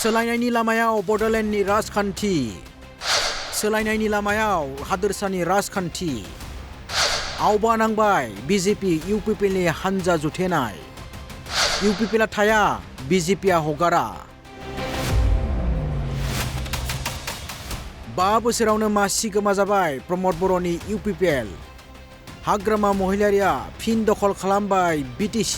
सोलायनायनि लामायाव बड'लेण्डनि राजखान्थि सोलायनायनि लामायाव हादोरसानि राजखान्थि आवबा नांबाय BJP UPPLनि हानजा जुथेनाय UPPLआ थाया BJPआ हगारा 5 बोसोरावनो मासि गोमाजाबाय प्रमद बर'नि UPPL हाग्रामा महिलारिया फिन दखल खालामबाय BTC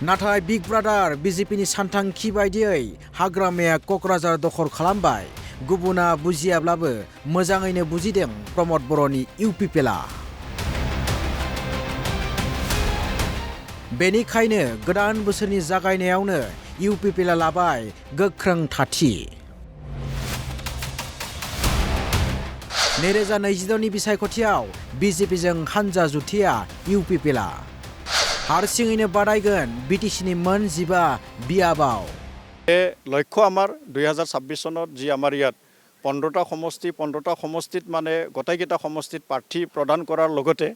नाथाय बिग ब्रादार BJPनि सानथांखि बायदियै हाग्रामाया क'क्राझार दखल खालामबाय गुबुना बुजियाब्लाबो मोजाङैनो बुजिदों प्रमद बर'नि UPPLआ बेनिखायनो गोदान बोसोरनि जागायनायावनो UPPLआ लाबाय गोख्रों थाथि 2026नि बिसायख'थियाव BJPजों हानजा जुथिया UPPLआ हारसिङैनो बादायगोन BTCनि मोन 15 बियाबाव लक्ष्य आमार 2026 सনত जी आमार यात 15টা সমষ্টিত মানে গোটেইকেইটা সমষ্টিত প্ৰাৰ্থী প্ৰদান কৰাৰ লগতে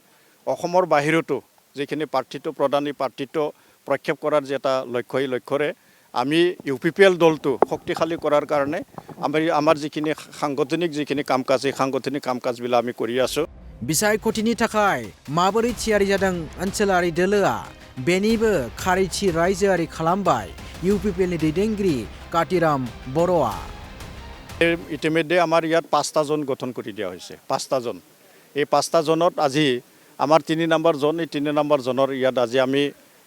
অসমৰ বাহিৰতো যিখিনি প্ৰাৰ্থীটো প্ৰদানী প্ৰাৰ্থীটো প্ৰক্ষেপ কৰাৰ যে এটা লক্ষ্য এই লক্ষ্যৰে আমি UPPL দলটো শক্তিশালী কৰাৰ কাৰণে আমাৰ যিখিনি সাংগঠনিক যিখিনি কামকাজ এই সাংগঠনিক কামকাজবিলাক আমি কৰি আছো बिसायख'थिनि थाखाय माबोरै थियारि जादों ओनसोलारि दोलोआ बेनिबो खारिथि रायजोआरि खालामबाय UPPLनि दैदेनगिरि कातिराम बर'आ ইতিমধ্যে আমাৰ ইয়াত 5টা জন গঠন কৰি দিয়া হৈছে 5টা জন এই 5টা জনত আজি আমাৰ 3 নম্বৰ জন এই 3 নম্বৰ জনৰ ইয়াত আজি আমি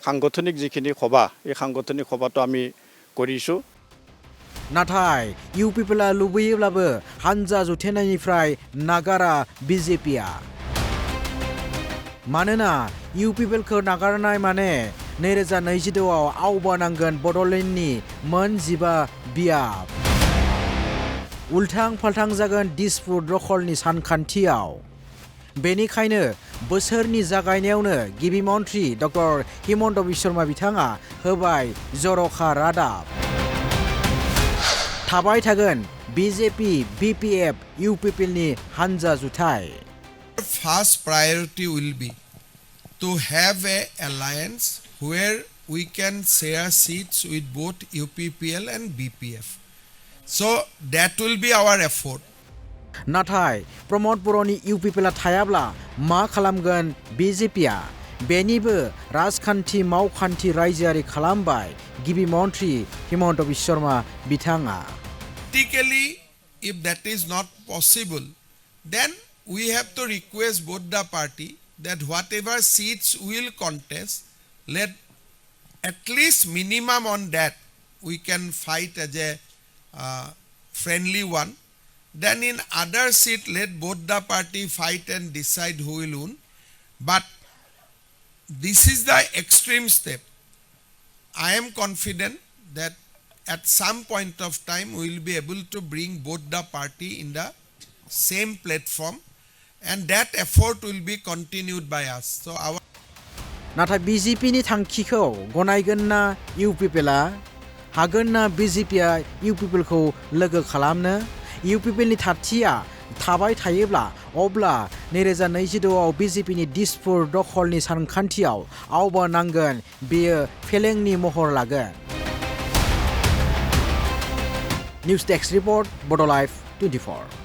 সাংগঠনিক যিখিনি সভা এই সাংগঠনিক সভাটো আমি কৰিছো नाथाय UPPLआ लुबैयोब्लाबो हानजा जुथेनायनिफ्राय नागारा BJPआ मानोना UPPLखौ नागारनाय माने 2026आव आवबा नांगोन बड'लेण्डनि मोन 15 बियाब उल्थां फाल्थां जागोन दिसपुर दखलनि सानखान्थियाव बेनिखायनो बोसोरनि जागायनायावनो गिबि मन्थ्रि डक्टर हिमन्त बिश्व शर्मा बिथाङा होबाय जर'खा रादाब थाबाय थागोन BJP BPF UPPLनि हानजा जुथाय First priority will be to have a alliance where we can share seats with both UPPL and BPF. So that will be our effort. नाथाय प्रमद बर'नि UPPLआ थायाब्ला मा खालामगोन BJPआ बेनिबो राजखान्थि मावखान्थि रायजोआरि खालामबाय गिबि मन्थ्रि हिमन्त बिश्व शर्मा बिथाङा Practically, if that is not possible, then we have to request both the party that whatever seats will contest, let at least minimum on that we can fight as a friendly one. Then in other seat, let both the party fight and decide who will win. But this is the extreme step. I am confident that at some point of time we will be able to bring both the party in the same platform and that effort will be continued by us. So our नाथाय BJPनि थांखिखौ गनायगोन ना UPPLआ हागोन ना BJPआ UPPLखौ लोगो खालामनो UPPLनि थाथिया थाबाय थायोब्ला अब्ला 2026आव BJPनि दिसपुर दखलनि सानखान्थियाव आवबा नांगोन बेयो फेलेंनि महर लागोन News Desk Report, Bodo Live 24